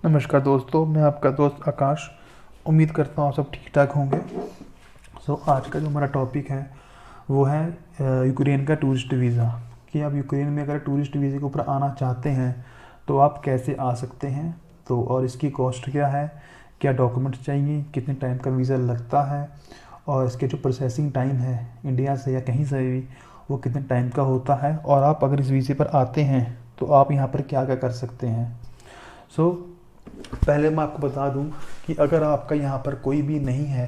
नमस्कार दोस्तों, मैं आपका दोस्त आकाश। उम्मीद करता हूँ आप सब ठीक ठाक होंगे। आज का जो हमारा टॉपिक है वो है यूक्रेन का टूरिस्ट वीज़ा। कि आप यूक्रेन में अगर टूरिस्ट वीज़े के ऊपर आना चाहते हैं तो आप कैसे आ सकते हैं, तो और इसकी कॉस्ट क्या है, क्या डॉक्यूमेंट्स चाहिए, कितने टाइम का वीज़ा लगता है, और इसके जो प्रोसेसिंग टाइम है इंडिया से या कहीं से भी वो कितने टाइम का होता है, और आप अगर इस वीज़े पर आते हैं तो आप यहाँ पर क्या क्या कर सकते हैं। सो पहले मैं आपको बता दूं कि अगर आपका यहाँ पर कोई भी नहीं है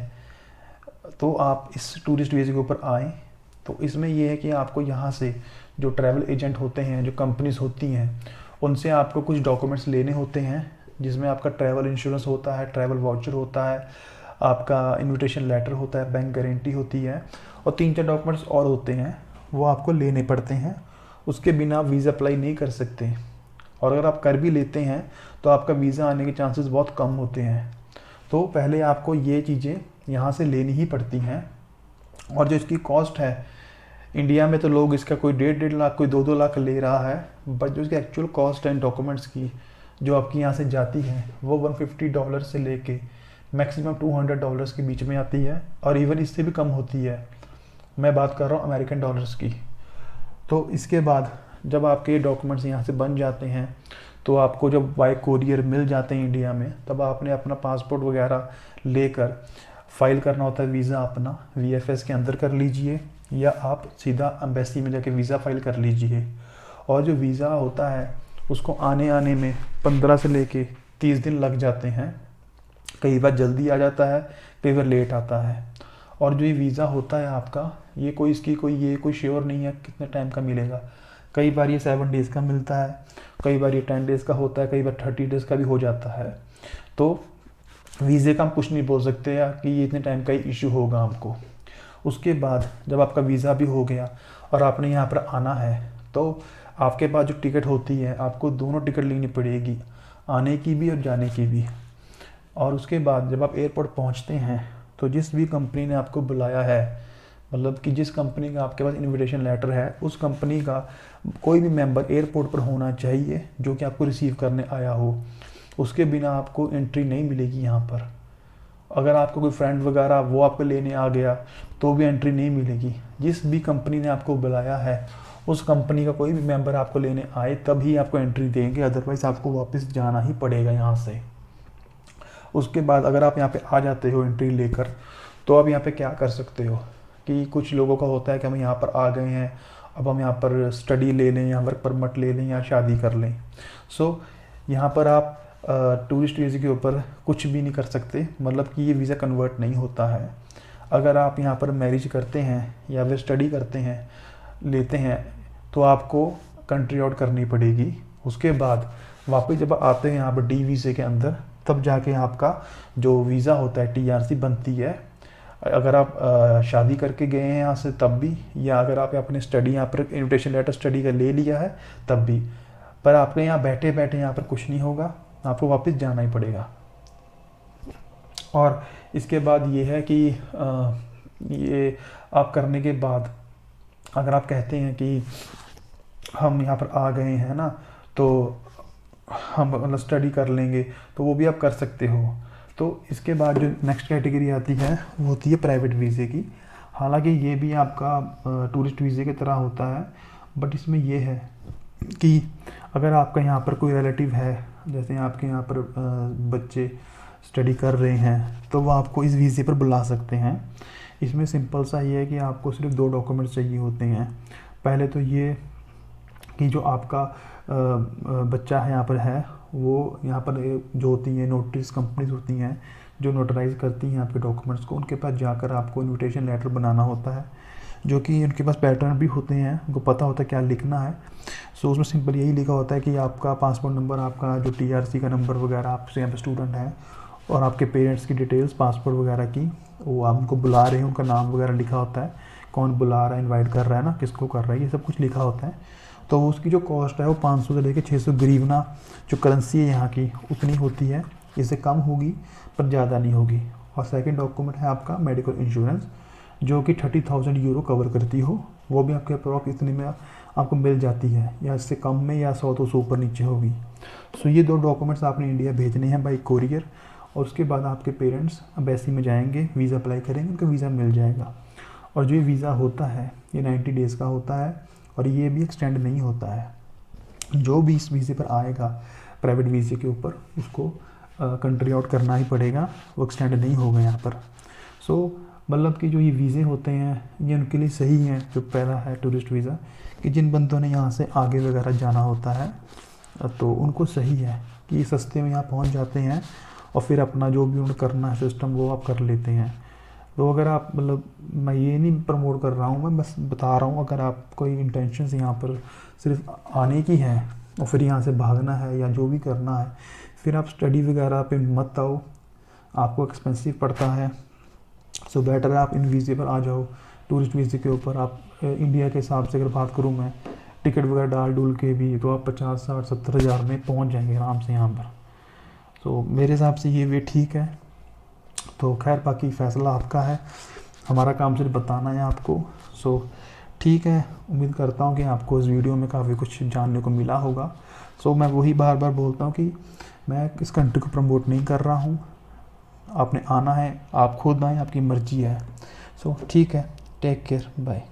तो आप इस टूरिस्ट वीज़े के ऊपर आएँ। तो इसमें ये है कि आपको यहाँ से जो ट्रैवल एजेंट होते हैं, जो कंपनीज होती हैं, उनसे आपको कुछ डॉक्यूमेंट्स लेने होते हैं, जिसमें आपका ट्रैवल इंश्योरेंस होता है, ट्रैवल वाउचर होता है, आपका इन्विटेशन लेटर होता है, बैंक गारंटी होती है, और 3-4 डॉक्यूमेंट्स और होते हैं, वो आपको लेने पड़ते हैं। उसके बिना वीज़ा अप्लाई नहीं कर सकते, और अगर आप कर भी लेते हैं तो आपका वीज़ा आने के चांसेस बहुत कम होते हैं। तो पहले आपको ये चीज़ें यहाँ से लेनी ही पड़ती हैं। और जो इसकी कॉस्ट है, इंडिया में तो लोग इसका कोई 1.5 लाख, कोई 2-2 लाख ले रहा है, बट जो इसकी एक्चुअल कॉस्ट है डॉक्यूमेंट्स की जो आपकी यहाँ से जाती है वो $150 से लेके मैक्सिमम $200 के बीच में आती है, और इवन इससे भी कम होती है। मैं बात कर रहा हूँ अमेरिकन डॉलर्स की। तो इसके बाद जब आपके डॉक्यूमेंट्स यहाँ से बन जाते हैं तो आपको जब बाय कोरियर मिल जाते हैं इंडिया में, तब आपने अपना पासपोर्ट वगैरह लेकर फाइल करना होता है वीज़ा अपना। VFS के अंदर कर लीजिए, या आप सीधा एम्बेसी में जाके वीज़ा फाइल कर लीजिए। और जो वीज़ा होता है उसको आने में 15 से लेके 30 दिन लग जाते हैं। कई बार जल्दी आ जाता है, कई बार लेट आता है। और जो ये वीज़ा होता है आपका, ये कोई श्योर नहीं है कितने टाइम का मिलेगा। कई बार ये 7 डेज़ का मिलता है, कई बार ये 10 डेज़ का होता है, कई बार 30 डेज़ का भी हो जाता है। तो वीज़े का हम कुछ नहीं बोल सकते या कि ये इतने टाइम का ही इशू होगा हमको। उसके बाद जब आपका वीज़ा भी हो गया और आपने यहाँ पर आना है, तो आपके पास जो टिकट होती है, आपको दोनों टिकट लेनी पड़ेगी, आने की भी और जाने की भी। और उसके बाद जब आप एयरपोर्ट पहुँचते हैं तो जिस भी कंपनी ने आपको बुलाया है, मतलब कि जिस कंपनी का आपके पास इनविटेशन लेटर है, उस कंपनी का कोई भी मेंबर एयरपोर्ट पर होना चाहिए जो कि आपको रिसीव करने आया हो। उसके बिना आपको एंट्री नहीं मिलेगी यहाँ पर। अगर आपका कोई फ्रेंड वगैरह वो आपको लेने आ गया तो भी एंट्री नहीं मिलेगी। जिस भी कंपनी ने आपको बुलाया है उस कंपनी का कोई भी मेंबर आपको लेने आए तभी आपको एंट्री देंगे, अदरवाइज़ आपको वापस जाना ही पड़ेगा यहाँ से। उसके बाद अगर आप यहाँ पे आ जाते हो एंट्री लेकर, तो आप यहाँ पे क्या कर सकते हो कि कुछ लोगों का होता है कि हम यहाँ पर आ गए हैं, अब हम यहाँ पर स्टडी ले लें या वर्क परमिट ले लें या शादी कर लें। यहाँ पर आप टूरिस्ट वीज़े के ऊपर कुछ भी नहीं कर सकते, मतलब कि ये वीज़ा कन्वर्ट नहीं होता है। अगर आप यहाँ पर मैरिज करते हैं या फिर स्टडी करते हैं, लेते हैं, तो आपको कंट्री आउट करनी पड़ेगी। उसके बाद वापस जब आते हैं यहाँ पर डी वीज़े के अंदर, तब जाके आपका जो वीज़ा होता है TRC बनती है। अगर आप शादी करके गए हैं यहाँ से तब भी, या अगर आप अपने स्टडी यहाँ पर इन्विटेशन लेटर स्टडी का ले लिया है तब भी। पर आपके यहाँ बैठे बैठे यहाँ पर कुछ नहीं होगा, आपको वापस जाना ही पड़ेगा। और इसके बाद ये है कि ये आप करने के बाद अगर आप कहते हैं कि हम यहाँ पर आ गए हैं ना, तो हम मतलब स्टडी कर लेंगे, तो वो भी आप कर सकते हो। तो इसके बाद जो नेक्स्ट कैटेगरी आती है वो होती है प्राइवेट वीज़े की। हालांकि ये भी आपका टूरिस्ट वीज़े की तरह होता है, बट इसमें ये है कि अगर आपका यहाँ पर कोई रिलेटिव है, जैसे आपके यहाँ पर बच्चे स्टडी कर रहे हैं, तो वो आपको इस वीज़े पर बुला सकते हैं। इसमें सिंपल सा ये है कि आपको सिर्फ 2 डॉक्यूमेंट्स चाहिए होते हैं। पहले तो ये कि जो आपका बच्चा है यहाँ पर है, वो यहाँ पर जो होती हैं नोटरीज कंपनीज होती हैं जो नोटराइज करती हैं आपके डॉक्यूमेंट्स को, उनके पास जाकर आपको इन्विटेशन लेटर बनाना होता है, जो कि उनके पास पैटर्न भी होते हैं, उनको पता होता है क्या लिखना है। उसमें सिंपल यही लिखा होता है कि आपका पासपोर्ट नंबर, आपका जो TRC का नंबर वगैरह, आपसे यहाँ पर स्टूडेंट हैं, और आपके पेरेंट्स की डिटेल्स पासपोर्ट वगैरह की, वो आप उनको बुला रहे हैं, उनका नाम वगैरह लिखा होता है, कौन बुला रहा है, इन्वाइट कर रहा है ना, किसको कर रहा है, ये सब कुछ लिखा होता है। तो उसकी जो कॉस्ट है वो 500 से लेकर 600 ग्रीवना जो करेंसी है यहाँ की उतनी होती है। इससे कम होगी पर ज़्यादा नहीं होगी। और सेकंड डॉक्यूमेंट है आपका मेडिकल इंश्योरेंस, जो कि 30,000 यूरो कवर करती हो, वो भी आपके अप्रॉक्स इतने में आपको मिल जाती है, या इससे कम में या 100-200 ऊपर नीचे होगी। सो ये 2 डॉक्यूमेंट्स आपने इंडिया भेजने हैं बाई कोरियर, और उसके बाद आपके पेरेंट्स एम्बेसी में जाएंगे, वीज़ा अप्लाई करेंगे, उनको वीज़ा मिल जाएगा। और जो ये वीज़ा होता है ये 90 डेज़ का होता है, और ये भी एक्सटेंड नहीं होता है। जो भी इस वीज़े पर आएगा प्राइवेट वीज़े के ऊपर, उसको कंट्री आउट करना ही पड़ेगा, वो एक्सटेंड नहीं होगा यहाँ पर। सो मतलब कि जो ये वीज़े होते हैं ये उनके लिए सही हैं, जो पहला है टूरिस्ट वीज़ा, कि जिन बंदों ने यहाँ से आगे वगैरह जाना होता है तो उनको सही है कि सस्ते में यहाँ पहुँच जाते हैं, और फिर अपना जो भी उन्हें करना है सिस्टम वो आप कर लेते हैं। तो अगर आप मतलब, मैं ये नहीं प्रमोट कर रहा हूँ, मैं बस बता रहा हूँ, अगर आप कोई इंटेंशन यहाँ पर सिर्फ आने की है और फिर यहाँ से भागना है या जो भी करना है, फिर आप स्टडी वगैरह पे मत आओ, आपको एक्सपेंसिव पड़ता है। सो बेटर है आप इन वीज़े पर आ जाओ, टूरिस्ट वीज़े के ऊपर। आप इंडिया के हिसाब से अगर बात करूँ मैं, टिकट वगैरह डाल डूल के भी तो आप 50-60-70 हज़ार में पहुँच जाएंगे आराम से यहाँ पर। तो मेरे हिसाब से ये वे ठीक है। तो खैर बाकी फ़ैसला आपका है, हमारा काम सिर्फ बताना है आपको। सो ठीक है, उम्मीद करता हूँ कि आपको इस वीडियो में काफ़ी कुछ जानने को मिला होगा। सो मैं वही बार बार बोलता हूँ कि मैं इस कंट्री को प्रमोट नहीं कर रहा हूँ, आपने आना है, आप खुद आएँ, आपकी मर्ज़ी है। सो ठीक है, टेक केयर, बाय।